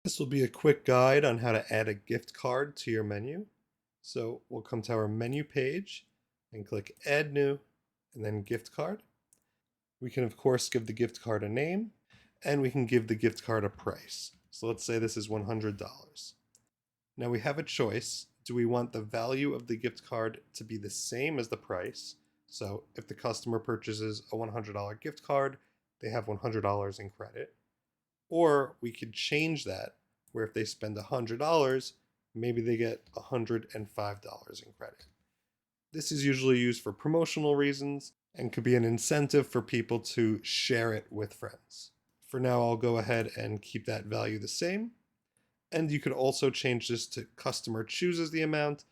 This will be a quick guide on how to add a gift card to your menu. So we'll come to our menu page and click Add New and then Gift Card. We can of course give the gift card a name and we can give the gift card a price. So let's say this is $100. Now we have a choice. Do we want the value of the gift card to be the same as the price? So if the customer purchases a $100 gift card, they have $100 in credit. Or we could change that where if they spend $100, maybe they get $105 in credit. This is usually used for promotional reasons and could be an incentive for people to share it with friends. For now, I'll go ahead and keep that value the same. And you could also change this to customer chooses the amount.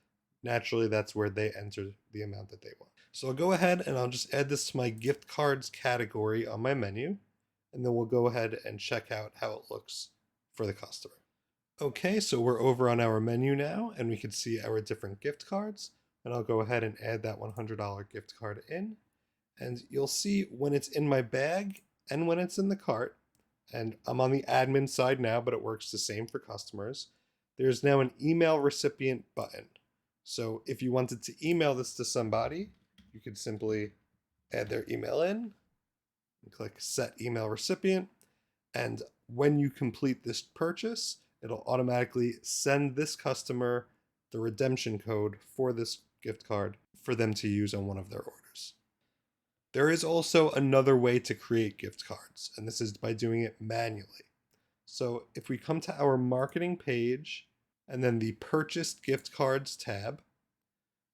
Naturally, that's where they enter the amount that they want. So I'll go ahead and I'll just add this to my gift cards category on my menu. And then we'll go ahead and check out how it looks for the customer. Okay, so we're over on our menu now and we can see our different gift cards. And I'll go ahead and add that $100 gift card in. And you'll see when it's in my bag and when it's in the cart, and I'm on the admin side now, but it works the same for customers. There's now an email recipient button. So if you wanted to email this to somebody, you could simply add their email in and click Set Email Recipient. And when you complete this purchase, it'll automatically send this customer the redemption code for this gift card for them to use on one of their orders. There is also another way to create gift cards, and this is by doing it manually. So if we come to our marketing page and then the purchased gift cards tab,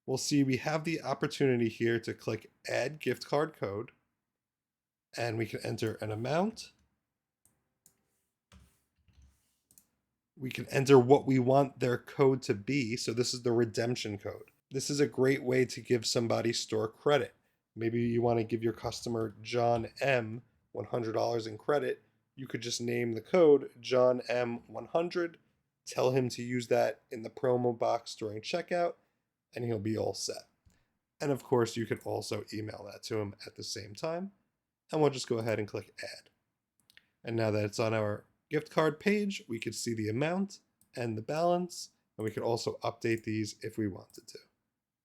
we'll see we have the opportunity here to click Add Gift Card Code, and we can enter an amount. We can enter what we want their code to be. So this is the redemption code. This is a great way to give somebody store credit. Maybe you want to give your customer John M $100 in credit. You could just name the code John M 100, tell him to use that in the promo box during checkout, and he'll be all set. And of course, you could also email that to him at the same time. And we'll just go ahead and click Add. And now that it's on our gift card page, we could see the amount and the balance, and we could also update these if we wanted to.